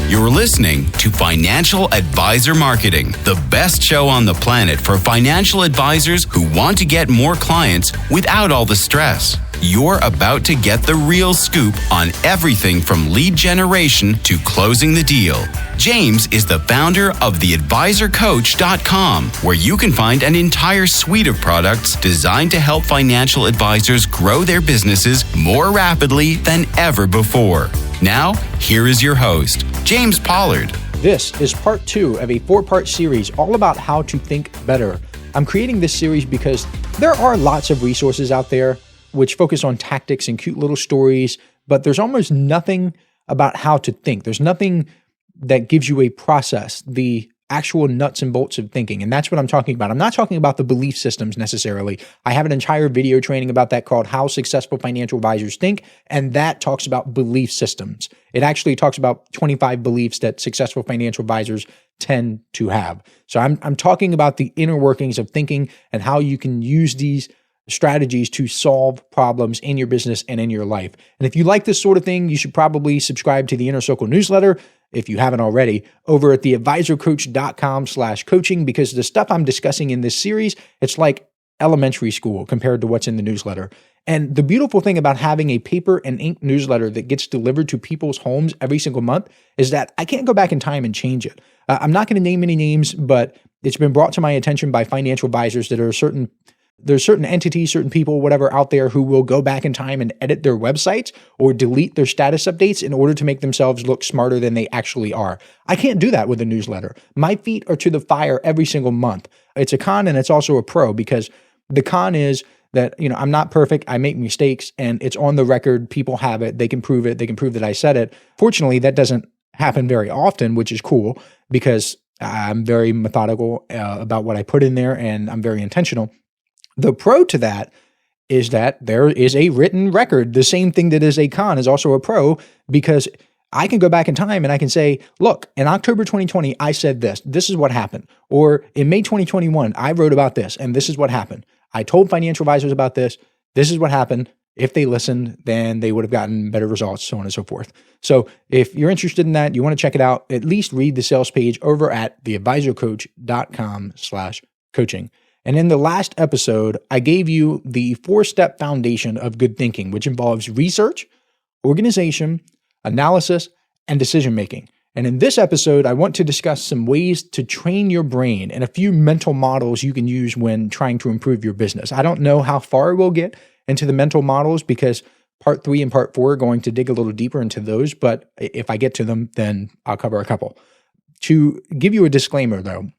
You're listening to Financial Advisor Marketing, the best show on the planet for financial advisors who want to get more clients without all the stress. You're about to get the real scoop on everything from lead generation to closing the deal. James is the founder of theadvisorcoach.com, where you can find an entire suite of products designed to help financial advisors grow their businesses more rapidly than ever before. Now, here is your host, James Pollard. This is part 2 of a 4-part series all about how to think better. I'm creating this series because there are lots of resources out there which focus on tactics and cute little stories, but there's almost nothing about how to think. There's nothing that gives you a process, the actual nuts and bolts of thinking. And that's what I'm talking about. I'm not talking about the belief systems necessarily. I have an entire video training about that called How Successful Financial Advisors Think, and that talks about belief systems. It actually talks about 25 beliefs that successful financial advisors tend to have. So I'm talking about the inner workings of thinking and how you can use these strategies to solve problems in your business and in your life. And if you like this sort of thing, you should probably subscribe to the Inner Circle newsletter, if you haven't already, over at theadvisorcoach.com/coaching, because the stuff I'm discussing in this series, it's like elementary school compared to what's in the newsletter. And the beautiful thing about having a paper and ink newsletter that gets delivered to people's homes every single month is that I can't go back in time and change it. I'm not going to name any names, but it's been brought to my attention by financial advisors that there's certain entities, certain people, whatever out there who will go back in time and edit their websites or delete their status updates in order to make themselves look smarter than they actually are. I can't do that with a newsletter. My feet are to the fire every single month. It's a con and it's also a pro, because the con is that, I'm not perfect. I make mistakes and it's on the record. People have it. They can prove it. They can prove that I said it. Fortunately, that doesn't happen very often, which is cool because I'm very methodical about what I put in there and I'm very intentional. The pro to that is that there is a written record. The same thing that is a con is also a pro, because I can go back in time and I can say, look, in October 2020, I said this. This is what happened. Or in May 2021, I wrote about this and this is what happened. I told financial advisors about this. This is what happened. If they listened, then they would have gotten better results, so on and so forth. So if you're interested in that, you want to check it out, at least read the sales page over at theadvisorcoach.com/coaching. And in the last episode, I gave you the 4-step foundation of good thinking, which involves research, organization, analysis, and decision-making. And in this episode, I want to discuss some ways to train your brain and a few mental models you can use when trying to improve your business. I don't know how far we'll get into the mental models, because part 3 and part 4 are going to dig a little deeper into those. But if I get to them, then I'll cover a couple. To give you a disclaimer, though,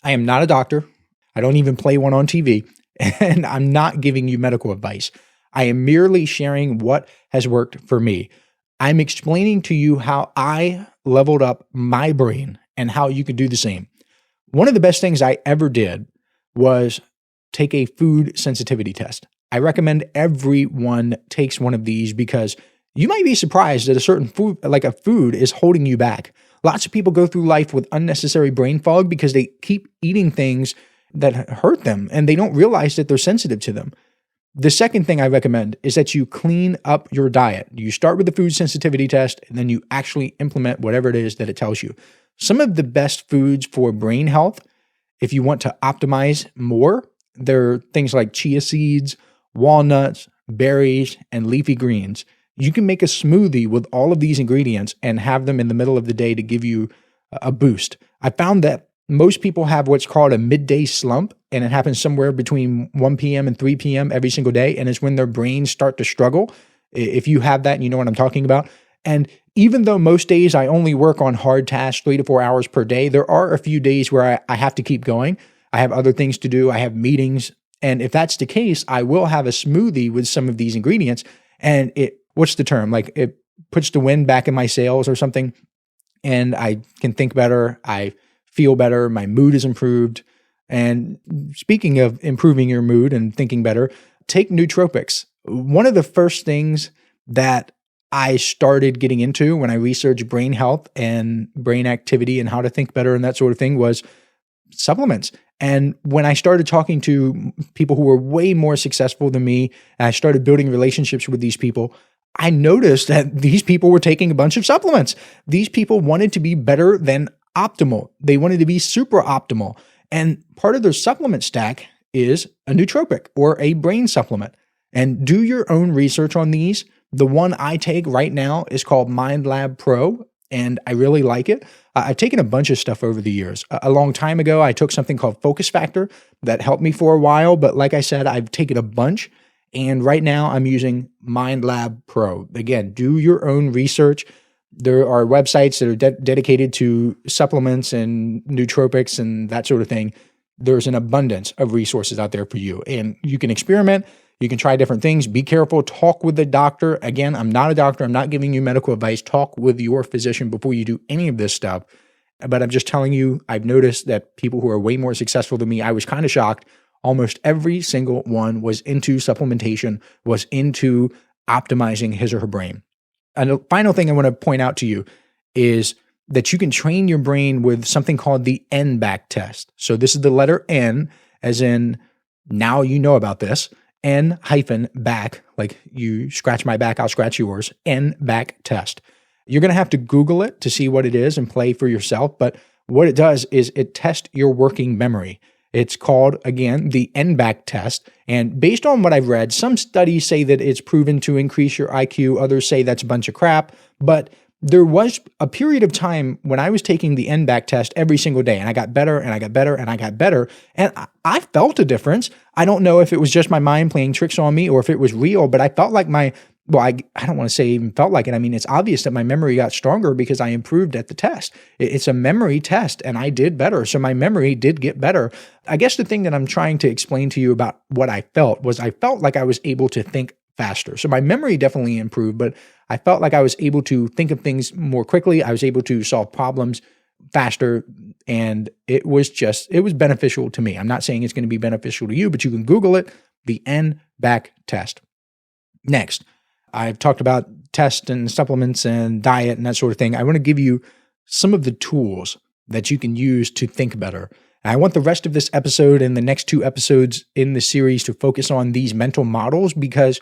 I am not a doctor. I don't even play one on TV, and I'm not giving you medical advice. I am merely sharing what has worked for me. I'm explaining to you how I leveled up my brain and how you could do the same. One of the best things I ever did was take a food sensitivity test. I recommend everyone takes one of these, because you might be surprised that a certain food, like a food, is holding you back. Lots of people go through life with unnecessary brain fog because they keep eating things that hurt them and they don't realize that they're sensitive to them. The second thing I recommend is that you clean up your diet. You start with the food sensitivity test and then you actually implement whatever it is that it tells you. Some of the best foods for brain health, if you want to optimize more, there are things like chia seeds, walnuts, berries, and leafy greens. You can make a smoothie with all of these ingredients and have them in the middle of the day to give you a boost. I found that most people have what's called a midday slump, and it happens somewhere between 1 p.m. and 3 p.m. every single day, and it's when their brains start to struggle. If you have that, you know what I'm talking about. And even though most days I only work on hard tasks 3 to 4 hours per day, there are a few days where I have to keep going. I have other things to do. I have meetings. And if that's the case, I will have a smoothie with some of these ingredients, and what's the term? Like, it puts the wind back in my sails or something, and I can think better. I feel better. My mood is improved. And speaking of improving your mood and thinking better, take nootropics. One of the first things that I started getting into when I researched brain health and brain activity and how to think better and that sort of thing was supplements. And when I started talking to people who were way more successful than me, and I started building relationships with these people, I noticed that these people were taking a bunch of supplements. These people wanted to be better than optimal. They wanted to be super optimal. And part of their supplement stack is a nootropic or a brain supplement. And do your own research on these. The one I take right now is called Mind Lab Pro, and I really like it. I've taken a bunch of stuff over the years. A long time ago, I took something called Focus Factor that helped me for a while. But like I said, I've taken a bunch. And right now I'm using Mind Lab Pro. Again, do your own research. There are websites that are dedicated to supplements and nootropics and that sort of thing. There's an abundance of resources out there for you. And you can experiment. You can try different things. Be careful. Talk with the doctor. Again, I'm not a doctor. I'm not giving you medical advice. Talk with your physician before you do any of this stuff. But I'm just telling you, I've noticed that people who are way more successful than me, I was kind of shocked. Almost every single one was into supplementation, was into optimizing his or her brain. And the final thing I want to point out to you is that you can train your brain with something called the N-back test. So this is the letter N, as in now you know about this, N-back, like you scratch my back, I'll scratch yours, N-back test. You're going to have to Google it to see what it is and play for yourself. But what it does is it tests your working memory. It's called, again, the N-back test. And based on what I've read, some studies say that it's proven to increase your IQ. Others say that's a bunch of crap. But there was a period of time when I was taking the N-back test every single day, and I got better and I got better and I got better. And I felt a difference. I don't know if it was just my mind playing tricks on me or if it was real, but I felt like I don't want to say even felt like it. I mean, it's obvious that my memory got stronger because I improved at the test. It's a memory test and I did better. So my memory did get better. I guess the thing that I'm trying to explain to you about what I felt was I felt like I was able to think faster. So my memory definitely improved, but I felt like I was able to think of things more quickly. I was able to solve problems faster, and it was beneficial to me. I'm not saying it's going to be beneficial to you, but you can Google it, the N-back test. Next, I've talked about tests and supplements and diet and that sort of thing. I want to give you some of the tools that you can use to think better. And I want the rest of this episode and the next 2 episodes in the series to focus on these mental models, because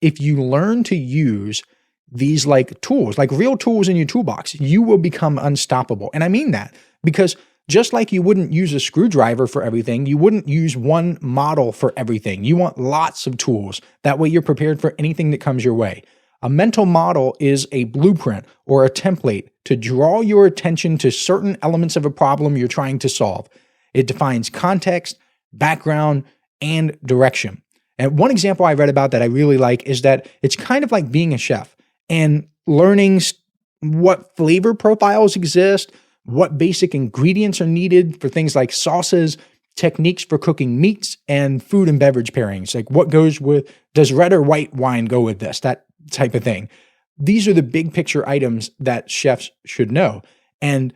if you learn to use these like tools, like real tools in your toolbox, you will become unstoppable. And I mean that because just like you wouldn't use a screwdriver for everything, you wouldn't use one model for everything. You want lots of tools. That way you're prepared for anything that comes your way. A mental model is a blueprint or a template to draw your attention to certain elements of a problem you're trying to solve. It defines context, background, and direction. And one example I read about that I really like is that it's kind of like being a chef and learning what flavor profiles exist, what basic ingredients are needed for things like sauces, techniques for cooking meats, and food and beverage pairings. Like what goes with, does red or white wine go with this, that type of thing. These are the big picture items that chefs should know. And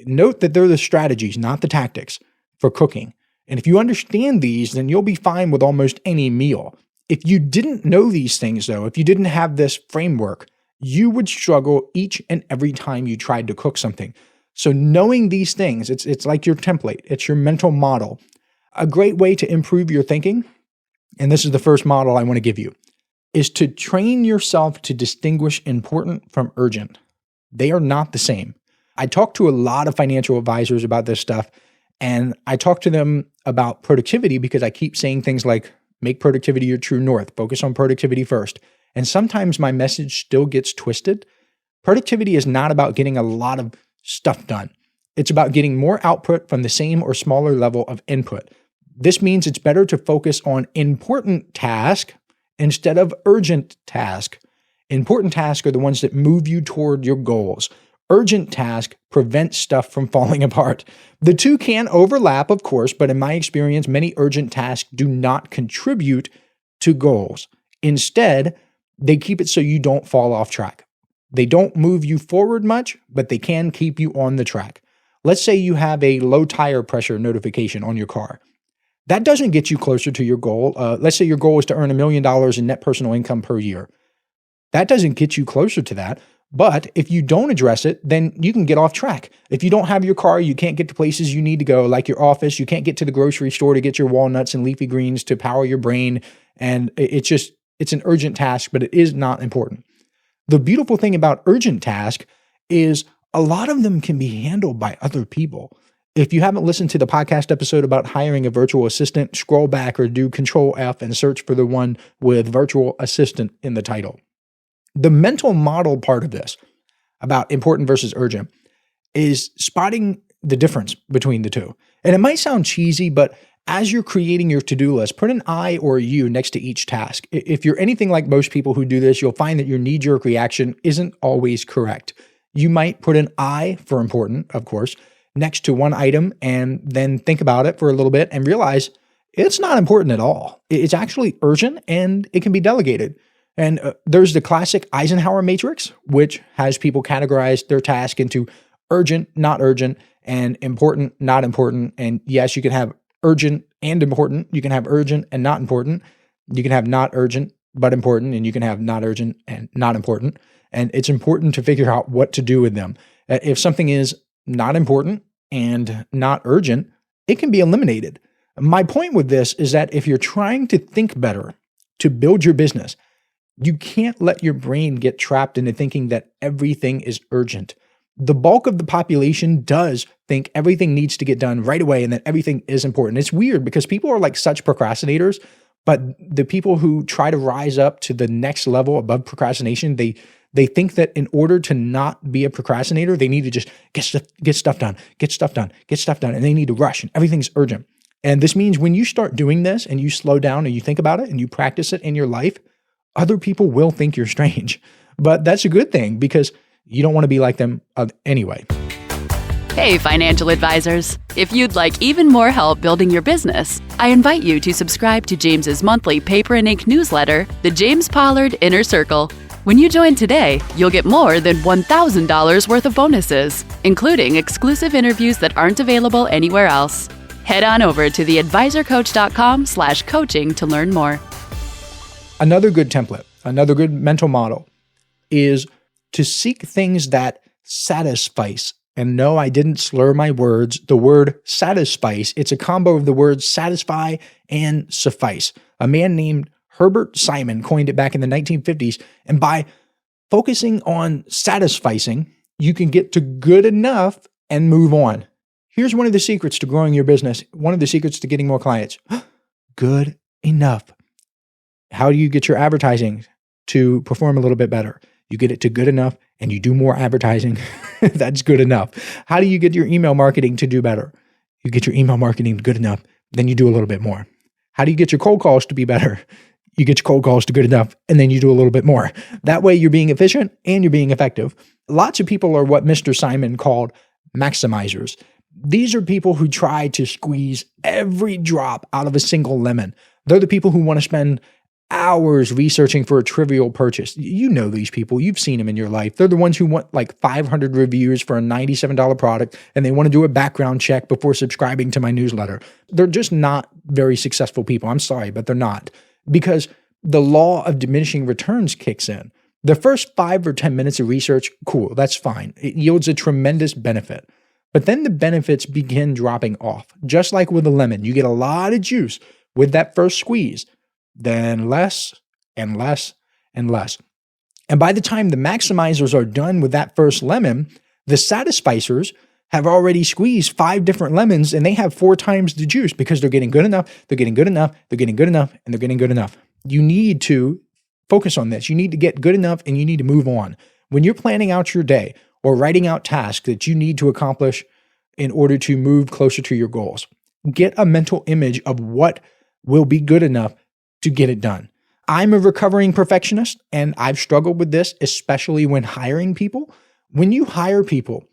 note that they're the strategies, not the tactics for cooking. And if you understand these, then you'll be fine with almost any meal. If you didn't know these things though, if you didn't have this framework, you would struggle each and every time you tried to cook something. So knowing these things, it's like your template. It's your mental model. A great way to improve your thinking, and this is the first model I want to give you, is to train yourself to distinguish important from urgent. They are not the same. I talk to a lot of financial advisors about this stuff, and I talk to them about productivity because I keep saying things like, make productivity your true north, focus on productivity first. And sometimes my message still gets twisted. Productivity is not about getting a lot of stuff done. It's about getting more output from the same or smaller level of input. This means it's better to focus on important tasks instead of urgent tasks. Important tasks are the ones that move you toward your goals. Urgent tasks prevent stuff from falling apart. The two can overlap, of course, but in my experience, many urgent tasks do not contribute to goals. Instead, they keep it so you don't fall off track. They don't move you forward much, but they can keep you on the track. Let's say you have a low tire pressure notification on your car. That doesn't get you closer to your goal. Let's say your goal is to earn $1 million in net personal income per year. That doesn't get you closer to that. But if you don't address it, then you can get off track. If you don't have your car, you can't get to places you need to go, like your office. You can't get to the grocery store to get your walnuts and leafy greens to power your brain. And it's an urgent task, but it is not important. The beautiful thing about urgent tasks is a lot of them can be handled by other people. If you haven't listened to the podcast episode about hiring a virtual assistant, scroll back or do Control F and search for the one with virtual assistant in the title. The mental model part of this about important versus urgent is spotting the difference between the two. And it might sound cheesy, but as you're creating your to-do list, put an I or a U next to each task. If you're anything like most people who do this, you'll find that your knee-jerk reaction isn't always correct. You might put an I for important, of course, next to one item and then think about it for a little bit and realize it's not important at all. It's actually urgent and it can be delegated. And there's the classic Eisenhower matrix, which has people categorize their task into urgent, not urgent, and important, not important. And yes, you can have urgent and important. You can have urgent and not important. You can have not urgent, but important. And you can have not urgent and not important. And it's important to figure out what to do with them. If something is not important and not urgent, it can be eliminated. My point with this is that if you're trying to think better to build your business, you can't let your brain get trapped into thinking that everything is urgent. The bulk of the population does think everything needs to get done right away and that everything is important. It's weird because people are like such procrastinators, but the people who try to rise up to the next level above procrastination, they think that in order to not be a procrastinator, they need to just get stuff done, and they need to rush and everything's urgent. And this means when you start doing this and you slow down and you think about it and you practice it in your life, other people will think you're strange. But that's a good thing because you don't want to be like them anyway. Hey, financial advisors. If you'd like even more help building your business, I invite you to subscribe to James's monthly paper and ink newsletter, The James Pollard Inner Circle. When you join today, you'll get more than $1,000 worth of bonuses, including exclusive interviews that aren't available anywhere else. Head on over to theadvisorcoach.com/coaching to learn more. Another good template, another good mental model is to seek things that satisfice. And no, I didn't slur my words. The word satisfice, it's a combo of the words satisfy and suffice. A man named Herbert Simon coined it back in the 1950s. And by focusing on satisficing, you can get to good enough and move on. Here's one of the secrets to growing your business. One of the secrets to getting more clients. Good enough. How do you get your advertising to perform a little bit better? You get it to good enough and you do more advertising. That's good enough. How do you get your email marketing to do better? You get your email marketing good enough, then you do a little bit more. How do you get your cold calls to be better? You get your cold calls to good enough, and then you do a little bit more. That way you're being efficient and you're being effective. Lots of people are what Mr. Simon called maximizers. These are people who try to squeeze every drop out of a single lemon. They're the people who want to spend hours researching for a trivial purchase. You know these people. You've seen them in your life. They're the ones who want like 500 reviews for a $97 product, and they want to do a background check before subscribing to my newsletter. They're just not very successful people. I'm sorry, but they're not. Because the law of diminishing returns kicks in. The first 5 or 10 minutes of research, cool, that's fine. It yields a tremendous benefit. But then the benefits begin dropping off. Just like with a lemon, you get a lot of juice with that first squeeze, then less and less and less. And by the time the maximizers are done with that first lemon, the satisficers have already squeezed 5 different lemons and they have 4 times the juice because they're getting good enough, they're getting good enough, they're getting good enough, and they're getting good enough. You need to focus on this. You need to get good enough and you need to move on. When you're planning out your day or writing out tasks that you need to accomplish in order to move closer to your goals, get a mental image of what will be good enough to get it done. I'm a recovering perfectionist and I've struggled with this, especially when hiring people. When you hire people,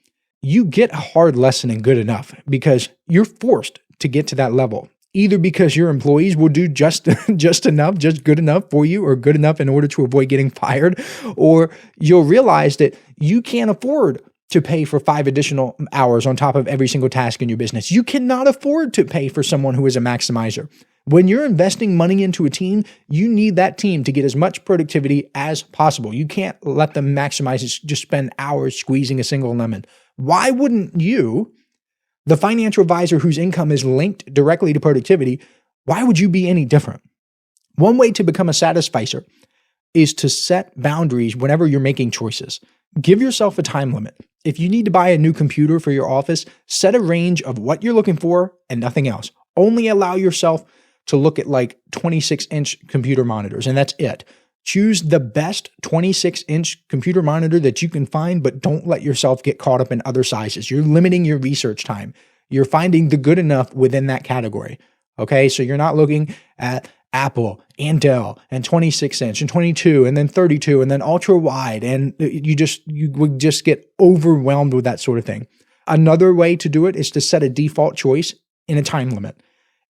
you get a hard lesson in good enough because you're forced to get to that level, either because your employees will do just enough, just good enough for you, or good enough in order to avoid getting fired, or you'll realize that you can't afford to pay for 5 additional hours on top of every single task in your business. You cannot afford to pay for someone who is a maximizer. When you're investing money into a team, you need that team to get as much productivity as possible. You can't let them maximize, just spend hours squeezing a single lemon. Why wouldn't you, the financial advisor whose income is linked directly to productivity, why would you be any different? One way to become a satisficer is to set boundaries whenever you're making choices. Give yourself a time limit. If you need to buy a new computer for your office, set a range of what you're looking for and nothing else. Only allow yourself to look at like 26-inch computer monitors, and that's it. Choose the best 26-inch computer monitor that you can find, but don't let yourself get caught up in other sizes. You're limiting your research time. You're finding the good enough within that category. Okay, so you're not looking at Apple and Dell and 26-inch and 22 and then 32 and then ultra wide, and you would just get overwhelmed with that sort of thing. Another way to do it is to set a default choice in a time limit.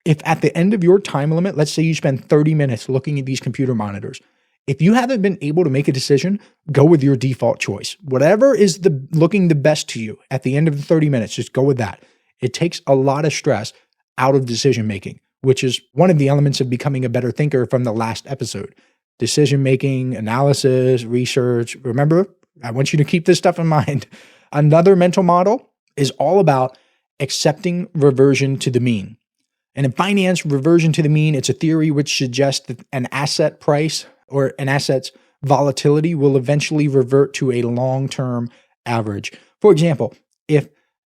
If at the end of your time limit, let's say you spend 30 minutes looking at these computer monitors, if you haven't been able to make a decision, go with your default choice. Whatever is looking the best to you at the end of the 30 minutes, just go with that. It takes a lot of stress out of decision making, which is one of the elements of becoming a better thinker from the last episode. Decision making, analysis, research. Remember, I want you to keep this stuff in mind. Another mental model is all about accepting reversion to the mean. And in finance, reversion to the mean, it's a theory which suggests that an asset price or an asset's volatility will eventually revert to a long-term average. For example, if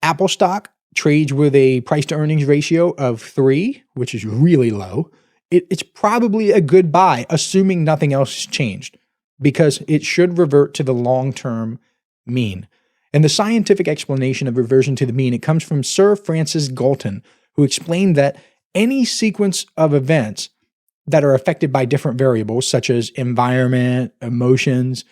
Apple stock trades with a price to earnings ratio of 3, which is really low, it's probably a good buy, assuming nothing else has changed, because it should revert to the long-term mean. And the scientific explanation of reversion to the mean, it comes from Sir Francis Galton, who explained that any sequence of events that are affected by different variables, such as environment, emotions,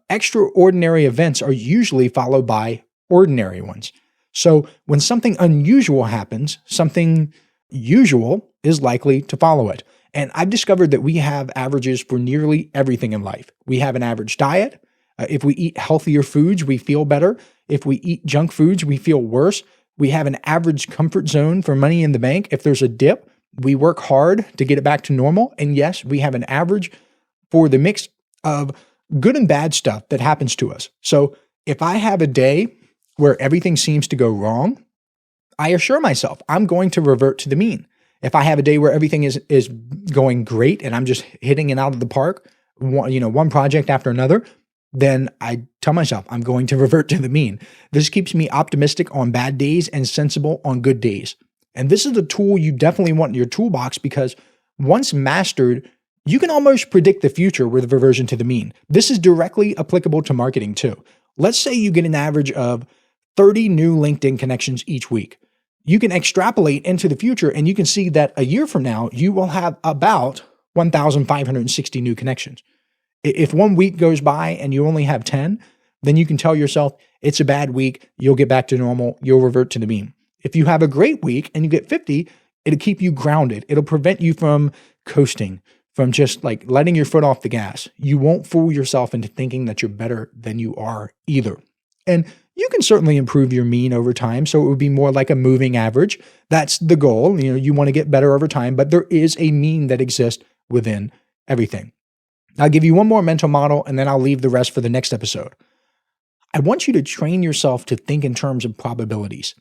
extraordinary events are usually followed by ordinary ones. So when something unusual happens, something usual is likely to follow it. And I've discovered that we have averages for nearly everything in life. We have an average diet. If we eat healthier foods, we feel better. If we eat junk foods, we feel worse. We have an average comfort zone for money in the bank. If there's a dip, we work hard to get it back to normal. And yes, we have an average for the mix of good and bad stuff that happens to us. So if I have a day where everything seems to go wrong, I assure myself I'm going to revert to the mean. If I have a day where everything is going great and I'm just hitting it out of the park, one project after another, then I tell myself I'm going to revert to the mean. This keeps me optimistic on bad days and sensible on good days. And this is a tool you definitely want in your toolbox, because once mastered, you can almost predict the future with reversion to the mean. This is directly applicable to marketing too. Let's say you get an average of 30 new LinkedIn connections each week. You can extrapolate into the future and you can see that a year from now, you will have about 1,560 new connections. If 1 week goes by and you only have 10, then you can tell yourself it's a bad week, you'll get back to normal, you'll revert to the mean. If you have a great week and you get 50, it'll keep you grounded. It'll prevent you from coasting, from just like letting your foot off the gas. You won't fool yourself into thinking that you're better than you are either. And you can certainly improve your mean over time, so it would be more like a moving average. That's the goal. You want to get better over time, but there is a mean that exists within everything. I'll give you one more mental model and then I'll leave the rest for the next episode. I want you to train yourself to think in terms of probabilities.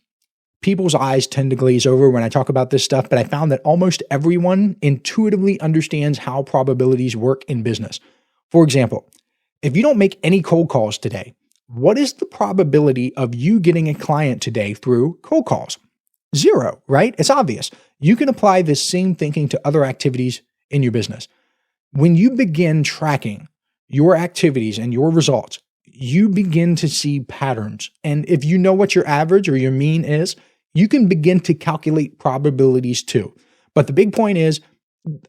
People's eyes tend to glaze over when I talk about this stuff, but I found that almost everyone intuitively understands how probabilities work in business. For example, if you don't make any cold calls today, what is the probability of you getting a client today through cold calls? 0, right? It's obvious. You can apply this same thinking to other activities in your business. When you begin tracking your activities and your results, you begin to see patterns. And if you know what your average or your mean is, you can begin to calculate probabilities too. But the big point is,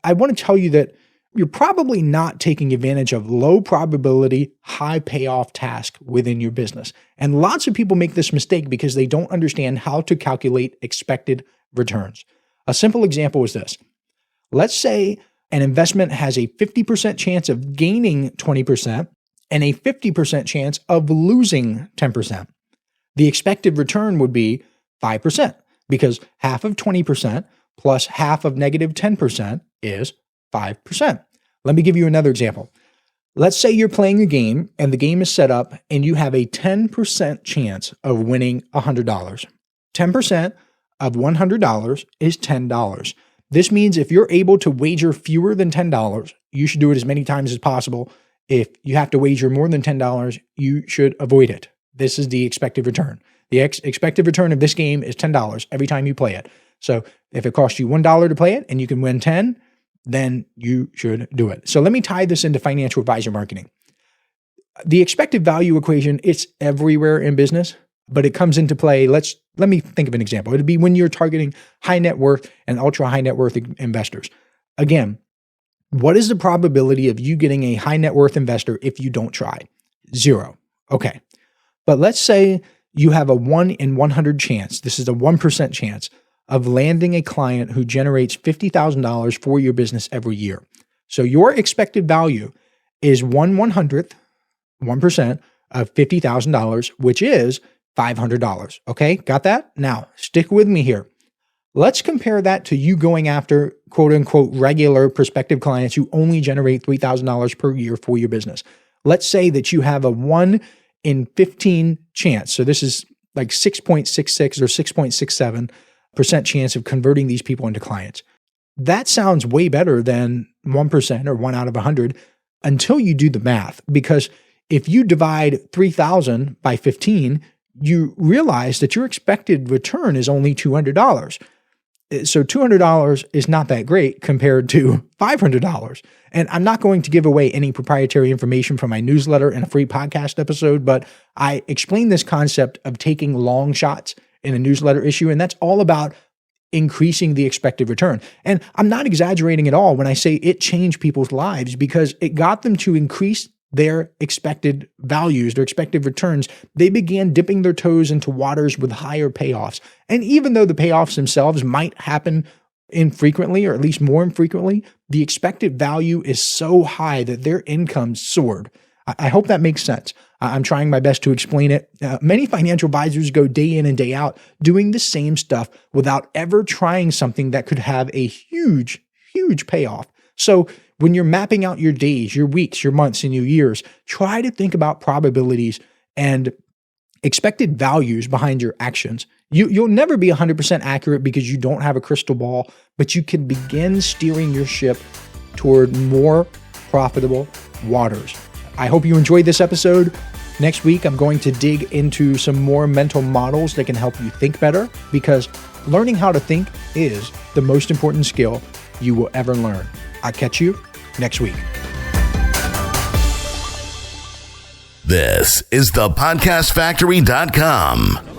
I want to tell you that you're probably not taking advantage of low probability, high payoff tasks within your business. And lots of people make this mistake because they don't understand how to calculate expected returns. A simple example is this. Let's say an investment has a 50% chance of gaining 20% and a 50% chance of losing 10%. The expected return would be 5%, because half of 20% plus half of negative 10% is 5%. Let me give you another example. Let's say you're playing a game and the game is set up and you have a 10% chance of winning $100. 10% of $100 is $10. This means if you're able to wager fewer than $10, you should do it as many times as possible If you have to wager more than $10, you should avoid it. This is the expected return. The expected return of this game is $10 every time you play it. So if it costs you $1 to play it and you can win 10, then you should do it. So let me tie this into financial advisor marketing. The expected value equation, it's everywhere in business, but it comes into play. Let me think of an example. It'd be when you're targeting high net worth and ultra high net worth investors. Again, what is the probability of you getting a high net worth investor if you don't try? 0. Okay. But let's say you have a 1 in 100 chance. This is a 1% chance of landing a client who generates $50,000 for your business every year. So your expected value is 1/100th, 1% of $50,000, which is $500. Okay, got that? Now, stick with me here. Let's compare that to you going after quote unquote regular prospective clients who only generate $3,000 per year for your business. Let's say that you have a 1 in 15 chance. So this is like 6.66 or 6.67% chance of converting these people into clients. That sounds way better than 1% or 1 out of 100 until you do the math. Because if you divide 3,000 by 15, you realize that your expected return is only $200. So $200 is not that great compared to $500. And I'm not going to give away any proprietary information from my newsletter and a free podcast episode, but I explain this concept of taking long shots in a newsletter issue, and that's all about increasing the expected return. And I'm not exaggerating at all when I say it changed people's lives because it got them to increase their expected values, their expected returns. They began dipping their toes into waters with higher payoffs. And even though the payoffs themselves might happen infrequently, or at least more infrequently, the expected value is so high that their income soared. I hope that makes sense. I'm trying my best to explain it. Many financial advisors go day in and day out doing the same stuff without ever trying something that could have a huge, huge payoff. So when you're mapping out your days, your weeks, your months, and your years, try to think about probabilities and expected values behind your actions. You'll never be 100% accurate because you don't have a crystal ball, but you can begin steering your ship toward more profitable waters. I hope you enjoyed this episode. Next week, I'm going to dig into some more mental models that can help you think better, because learning how to think is the most important skill you will ever learn. I'll catch you next week. This is thepodcastfactory.com.